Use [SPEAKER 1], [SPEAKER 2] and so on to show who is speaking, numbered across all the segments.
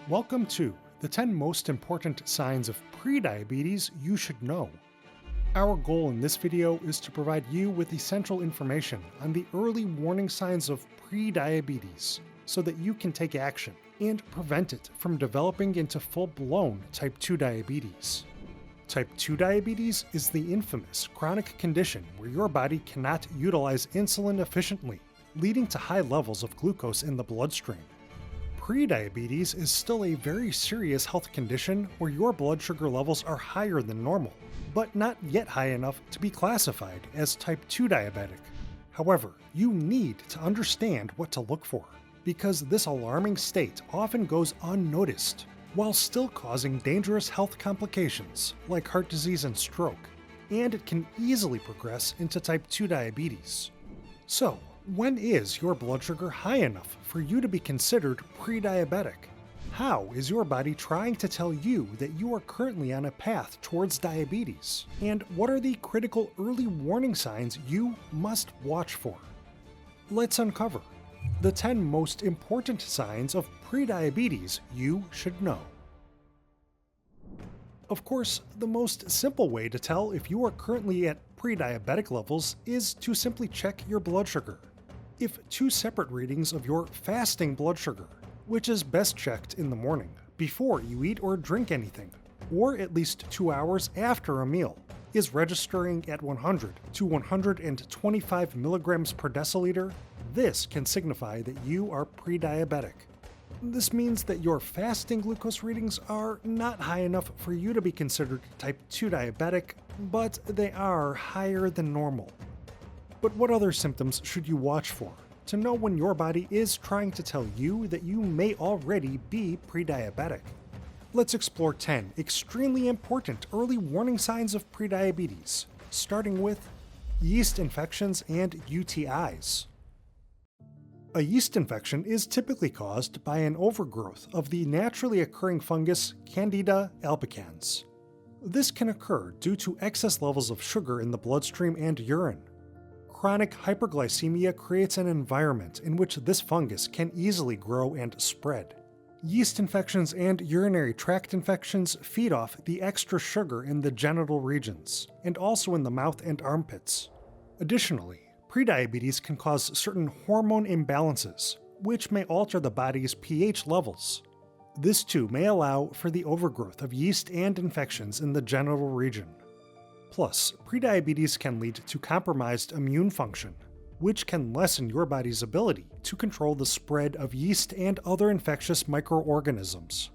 [SPEAKER 1] Welcome to the 10 most important signs of prediabetes you should know. Our goal in this video is to provide you with essential information on the early warning signs of prediabetes so that you can take action and prevent it from developing into full-blown type 2 diabetes. Type 2 diabetes is the infamous chronic condition where your body cannot utilize insulin efficiently, leading to high levels of glucose in the bloodstream. Prediabetes is still a very serious health condition where your blood sugar levels are higher than normal, but not yet high enough to be classified as type 2 diabetic. However, you need to understand what to look for, because this alarming state often goes unnoticed, while still causing dangerous health complications like heart disease and stroke, and it can easily progress into type 2 diabetes. So, when is your blood sugar high enough for you to be considered pre-diabetic? How is your body trying to tell you that you are currently on a path towards diabetes? And what are the critical early warning signs you must watch for? Let's uncover the 10 most important signs of pre-diabetes you should know. Of course, the most simple way to tell if you are currently at pre-diabetic levels is to simply check your blood sugar. If two separate readings of your fasting blood sugar, which is best checked in the morning, before you eat or drink anything, or at least 2 hours after a meal, is registering at 100 to 125 milligrams per deciliter, this can signify that you are pre-diabetic. This means that your fasting glucose readings are not high enough for you to be considered type 2 diabetic, but they are higher than normal. But what other symptoms should you watch for to know when your body is trying to tell you that you may already be pre-diabetic? Let's explore 10 extremely important early warning signs of prediabetes, starting with yeast infections and UTIs. A yeast infection is typically caused by an overgrowth of the naturally occurring fungus Candida albicans. This can occur due to excess levels of sugar in the bloodstream and urine. Chronic hyperglycemia creates an environment in which this fungus can easily grow and spread. Yeast infections and urinary tract infections feed off the extra sugar in the genital regions, and also in the mouth and armpits. Additionally, prediabetes can cause certain hormone imbalances, which may alter the body's pH levels. This too may allow for the overgrowth of yeast and infections in the genital region. Plus, prediabetes can lead to compromised immune function, which can lessen your body's ability to control the spread of yeast and other infectious microorganisms.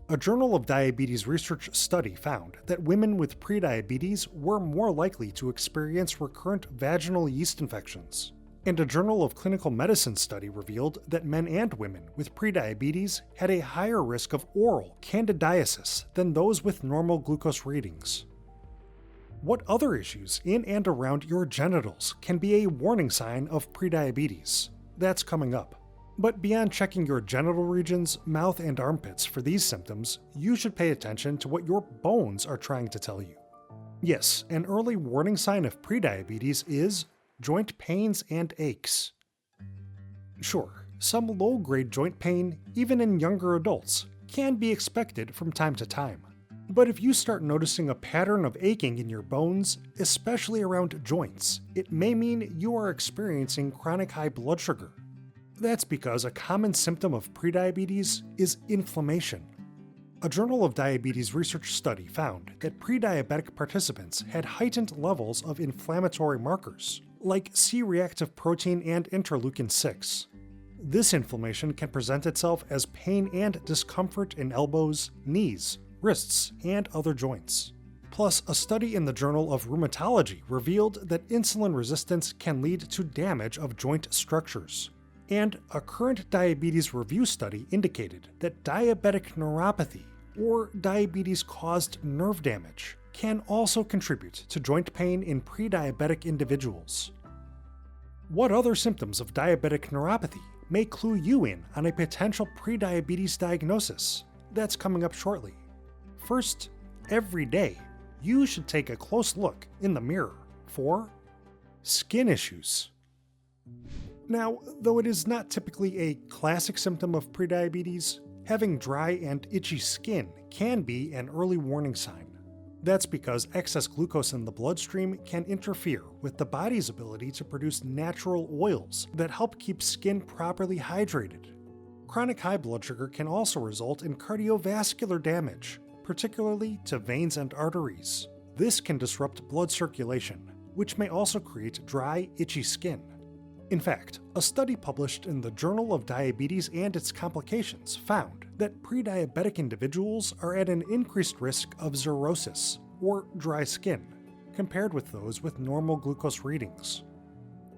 [SPEAKER 1] A Journal of Diabetes research study found that women with prediabetes were more likely to experience recurrent vaginal yeast infections. And a Journal of Clinical Medicine study revealed that men and women with prediabetes had a higher risk of oral candidiasis than those with normal glucose readings. What other issues in and around your genitals can be a warning sign of prediabetes? That's coming up. But beyond checking your genital regions, mouth, and armpits for these symptoms, you should pay attention to what your bones are trying to tell you. Yes, an early warning sign of prediabetes is joint pains and aches. Sure, some low-grade joint pain, even in younger adults, can be expected from time to time. But if you start noticing a pattern of aching in your bones, especially around joints, it may mean you are experiencing chronic high blood sugar. That's because a common symptom of prediabetes is inflammation. A Journal of Diabetes research study found that prediabetic participants had heightened levels of inflammatory markers, like C-reactive protein and interleukin-6. This inflammation can present itself as pain and discomfort in elbows, knees, wrists, and other joints. Plus, a study in the Journal of Rheumatology revealed that insulin resistance can lead to damage of joint structures. And a current diabetes review study indicated that diabetic neuropathy, or diabetes-caused nerve damage, can also contribute to joint pain in pre-diabetic individuals. What other symptoms of diabetic neuropathy may clue you in on a potential pre-diabetes diagnosis? That's coming up shortly. First, every day, you should take a close look in the mirror for skin issues. Now, though it is not typically a classic symptom of prediabetes, Having dry and itchy skin can be an early warning sign. That's because excess glucose in the bloodstream can interfere with the body's ability to produce natural oils that help keep skin properly hydrated. Chronic high blood sugar can also result in cardiovascular damage, particularly to veins and arteries. This can disrupt blood circulation, which may also create dry, itchy skin. In fact, a study published in the Journal of Diabetes and Its Complications found that prediabetic individuals are at an increased risk of xerosis, or dry skin, compared with those with normal glucose readings.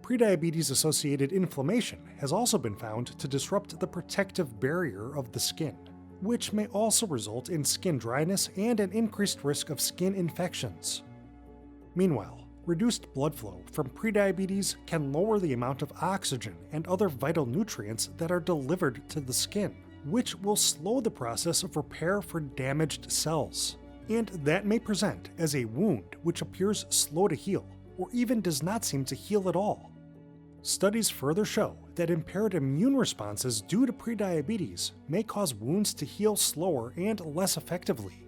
[SPEAKER 1] Prediabetes-associated inflammation has also been found to disrupt the protective barrier of the skin, which may also result in skin dryness and an increased risk of skin infections. Meanwhile, reduced blood flow from prediabetes can lower the amount of oxygen and other vital nutrients that are delivered to the skin, which will slow the process of repair for damaged cells. And that may present as a wound which appears slow to heal, or even does not seem to heal at all. Studies further show that impaired immune responses due to prediabetes may cause wounds to heal slower and less effectively.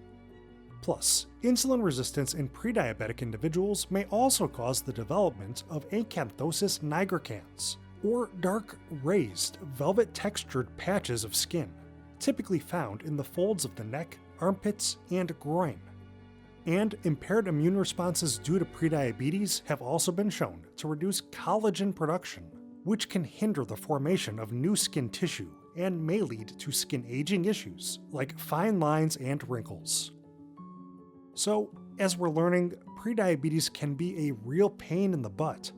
[SPEAKER 1] Plus, insulin resistance in prediabetic individuals may also cause the development of acanthosis nigricans, or dark, raised, velvet-textured patches of skin, typically found in the folds of the neck, armpits, and groin. And impaired immune responses due to prediabetes have also been shown to reduce collagen production, which can hinder the formation of new skin tissue and may lead to skin aging issues like fine lines and wrinkles. So, as we're learning, prediabetes can be a real pain in the butt.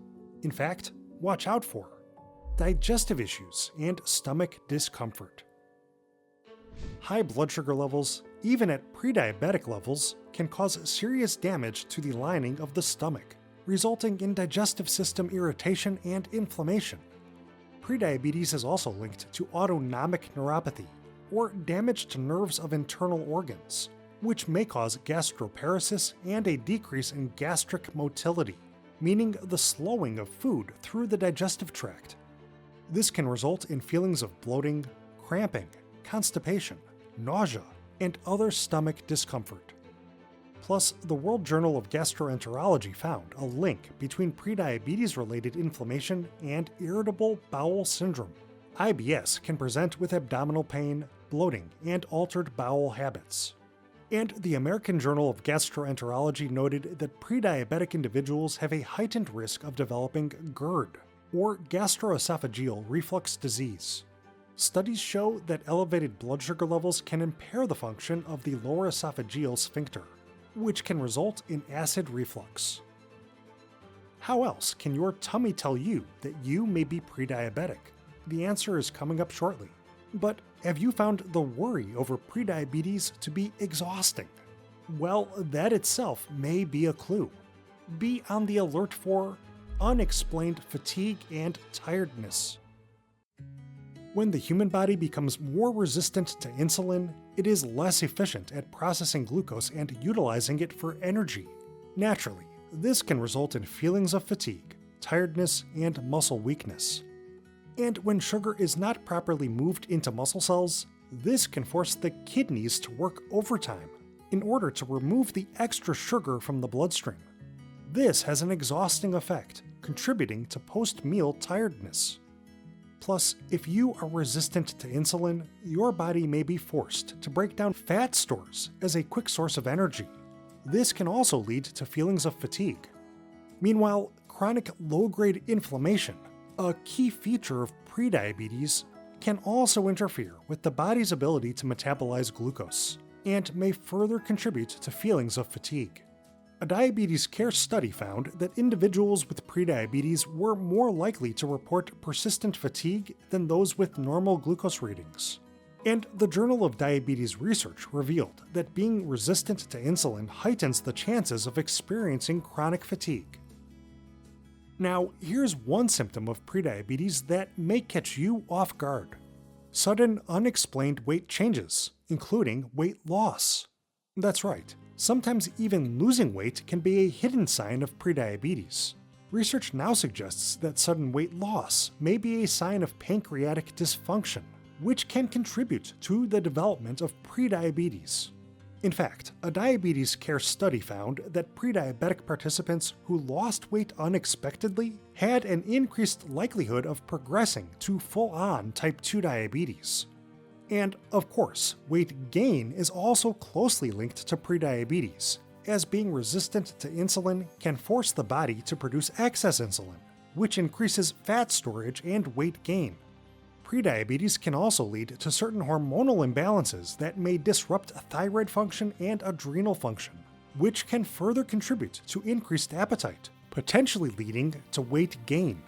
[SPEAKER 1] In fact, watch out for digestive issues and stomach discomfort. High blood sugar levels, even at prediabetic levels, can cause serious damage to the lining of the stomach, resulting in digestive system irritation and inflammation. Prediabetes is also linked to autonomic neuropathy, or damage to nerves of internal organs, which may cause gastroparesis and a decrease in gastric motility, meaning the slowing of food through the digestive tract. This can result in feelings of bloating, cramping, constipation, nausea, and other stomach discomfort. Plus, the World Journal of Gastroenterology found a link between prediabetes-related inflammation and irritable bowel syndrome. IBS can present with abdominal pain, bloating, and altered bowel habits. And the American Journal of Gastroenterology noted that prediabetic individuals have a heightened risk of developing GERD, or gastroesophageal reflux disease. Studies show that elevated blood sugar levels can impair the function of the lower esophageal sphincter, which can result in acid reflux. How else can your tummy tell you that you may be prediabetic? The answer is coming up shortly. But have you found the worry over prediabetes to be exhausting? Well, that itself may be a clue. Be on the alert for unexplained fatigue and tiredness. When the human body becomes more resistant to insulin, it is less efficient at processing glucose and utilizing it for energy. Naturally, this can result in feelings of fatigue, tiredness, and muscle weakness. And when sugar is not properly moved into muscle cells, this can force the kidneys to work overtime in order to remove the extra sugar from the bloodstream. This has an exhausting effect, contributing to post-meal tiredness. Plus, if you are resistant to insulin, your body may be forced to break down fat stores as a quick source of energy. This can also lead to feelings of fatigue. Meanwhile, chronic low-grade inflammation, a key feature of prediabetes, can also interfere with the body's ability to metabolize glucose and may further contribute to feelings of fatigue. A diabetes care study found that individuals with prediabetes were more likely to report persistent fatigue than those with normal glucose readings. And the Journal of Diabetes Research revealed that being resistant to insulin heightens the chances of experiencing chronic fatigue. Now, here's one symptom of prediabetes that may catch you off guard: sudden, unexplained weight changes, including weight loss. That's right. Sometimes even losing weight can be a hidden sign of prediabetes. Research now suggests that sudden weight loss may be a sign of pancreatic dysfunction, which can contribute to the development of prediabetes. In fact, a diabetes care study found that prediabetic participants who lost weight unexpectedly had an increased likelihood of progressing to full-on type 2 diabetes. And of course, weight gain is also closely linked to prediabetes, as being resistant to insulin can force the body to produce excess insulin, which increases fat storage and weight gain. Prediabetes can also lead to certain hormonal imbalances that may disrupt thyroid function and adrenal function, which can further contribute to increased appetite, potentially leading to weight gain.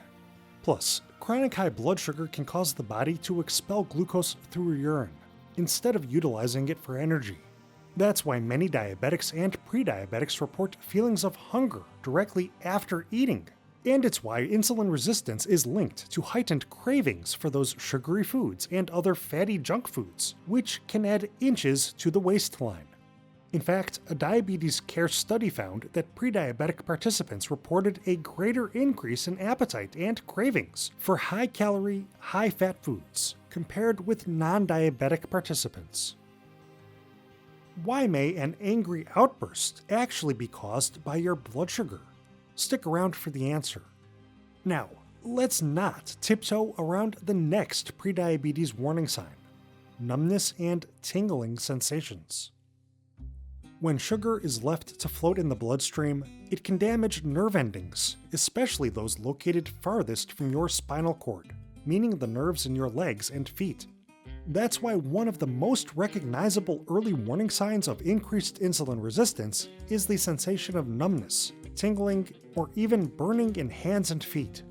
[SPEAKER 1] Plus, chronic high blood sugar can cause the body to expel glucose through urine, instead of utilizing it for energy. That's why many diabetics and prediabetics report feelings of hunger directly after eating. And it's why insulin resistance is linked to heightened cravings for those sugary foods and other fatty junk foods, which can add inches to the waistline. In fact, a diabetes care study found that prediabetic participants reported a greater increase in appetite and cravings for high-calorie, high-fat foods compared with non-diabetic participants. Why may an angry outburst actually be caused by your blood sugar? Stick around for the answer. Now, let's not tiptoe around the next prediabetes warning sign: numbness and tingling sensations. When sugar is left to float in the bloodstream, it can damage nerve endings, especially those located farthest from your spinal cord, meaning the nerves in your legs and feet. That's why one of the most recognizable early warning signs of increased insulin resistance is the sensation of numbness, tingling, or even burning in hands and feet.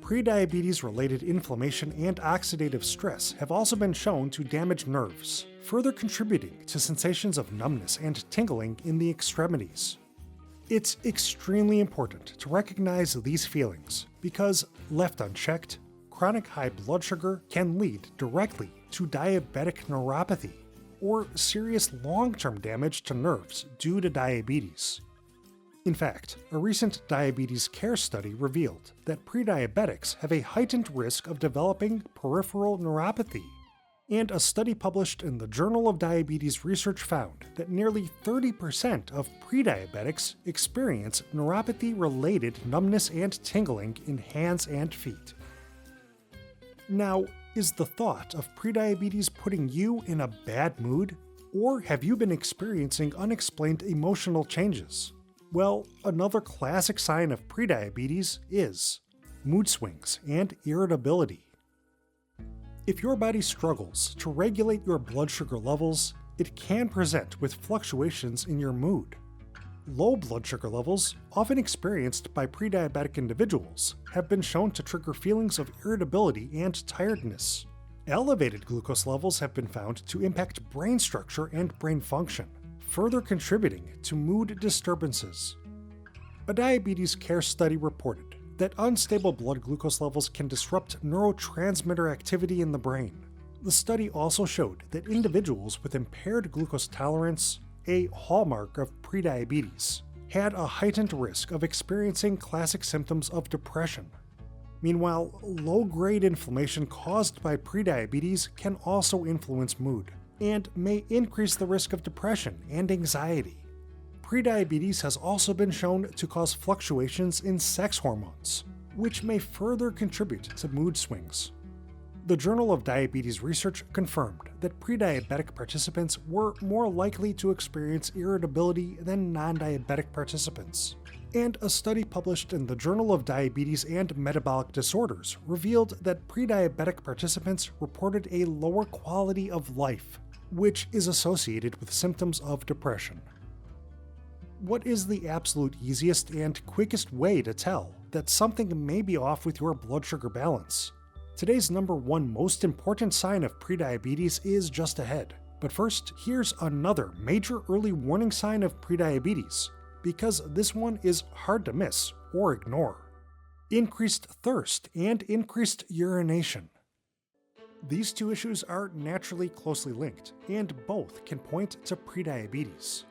[SPEAKER 1] Prediabetes-related inflammation and oxidative stress have also been shown to damage nerves, further contributing to sensations of numbness and tingling in the extremities. It's extremely important to recognize these feelings because, left unchecked, chronic high blood sugar can lead directly to diabetic neuropathy, or serious long-term damage to nerves due to diabetes. In fact, a recent diabetes care study revealed that prediabetics have a heightened risk of developing peripheral neuropathy, and a study published in the Journal of Diabetes Research found that nearly 30% of prediabetics experience neuropathy-related numbness and tingling in hands and feet. Now, is the thought of prediabetes putting you in a bad mood? Or have you been experiencing unexplained emotional changes? Well, another classic sign of prediabetes is mood swings and irritability. If your body struggles to regulate your blood sugar levels, it can present with fluctuations in your mood. Low blood sugar levels, often experienced by prediabetic individuals, have been shown to trigger feelings of irritability and tiredness. Elevated glucose levels have been found to impact brain structure and brain function, further contributing to mood disturbances. A diabetes care study reported that unstable blood glucose levels can disrupt neurotransmitter activity in the brain. The study also showed that individuals with impaired glucose tolerance, a hallmark of prediabetes, had a heightened risk of experiencing classic symptoms of depression. Meanwhile, low-grade inflammation caused by prediabetes can also influence mood, and may increase the risk of depression and anxiety. Prediabetes has also been shown to cause fluctuations in sex hormones, which may further contribute to mood swings. The Journal of Diabetes Research confirmed that prediabetic participants were more likely to experience irritability than non-diabetic participants. And a study published in the Journal of Diabetes and Metabolic Disorders revealed that prediabetic participants reported a lower quality of life, which is associated with symptoms of depression. What is the absolute easiest and quickest way to tell that something may be off with your blood sugar balance? Today's number one most important sign of prediabetes is just ahead. But first, here's another major early warning sign of prediabetes, because this one is hard to miss or ignore: increased thirst and increased urination. These two issues are naturally closely linked, and both can point to prediabetes.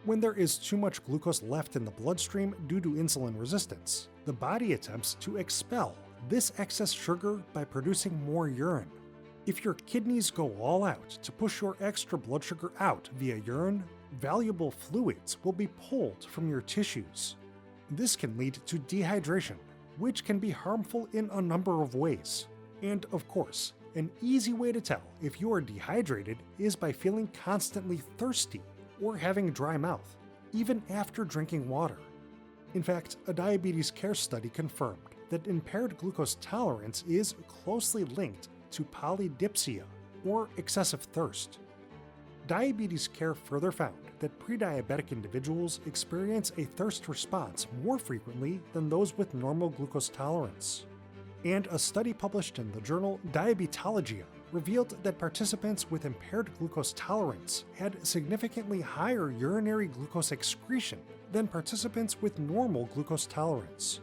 [SPEAKER 1] When there is too much glucose left in the bloodstream due to insulin resistance, the body attempts to expel this excess sugar by producing more urine. If your kidneys go all out to push your extra blood sugar out via urine, valuable fluids will be pulled from your tissues. This can lead to dehydration, which can be harmful in a number of ways. And of course, an easy way to tell if you are dehydrated is by feeling constantly thirsty or having dry mouth, even after drinking water. In fact, a diabetes care study confirmed that impaired glucose tolerance is closely linked to polydipsia, or excessive thirst. Diabetes care further found that prediabetic individuals experience a thirst response more frequently than those with normal glucose tolerance. And a study published in the journal Diabetologia revealed that participants with impaired glucose tolerance had significantly higher urinary glucose excretion than participants with normal glucose tolerance.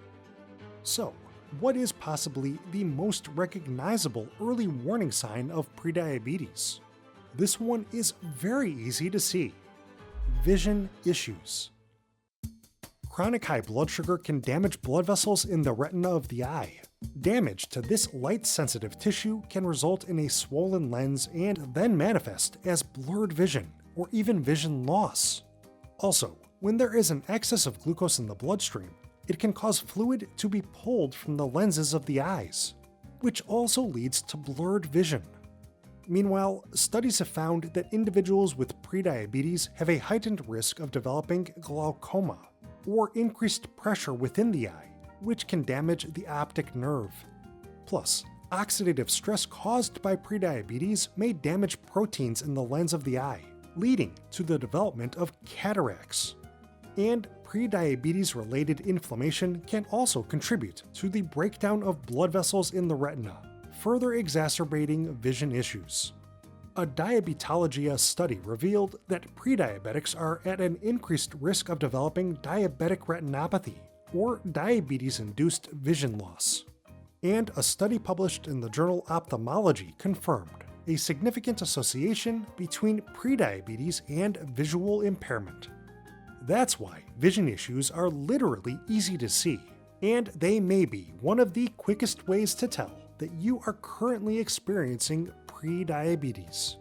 [SPEAKER 1] So, what is possibly the most recognizable early warning sign of prediabetes? This one is very easy to see. Vision issues. Chronic high blood sugar can damage blood vessels in the retina of the eye. Damage to this light-sensitive tissue can result in a swollen lens and then manifest as blurred vision or even vision loss. Also, when there is an excess of glucose in the bloodstream, it can cause fluid to be pulled from the lenses of the eyes, which also leads to blurred vision. Meanwhile, studies have found that individuals with prediabetes have a heightened risk of developing glaucoma, or increased pressure within the eye, which can damage the optic nerve. Plus, oxidative stress caused by prediabetes may damage proteins in the lens of the eye, leading to the development of cataracts. And prediabetes-related inflammation can also contribute to the breakdown of blood vessels in the retina, further exacerbating vision issues. A Diabetologia study revealed that prediabetics are at an increased risk of developing diabetic retinopathy, or diabetes-induced vision loss. And a study published in the journal Ophthalmology confirmed a significant association between prediabetes and visual impairment. That's why vision issues are literally easy to see, and they may be one of the quickest ways to tell that you are currently experiencing prediabetes.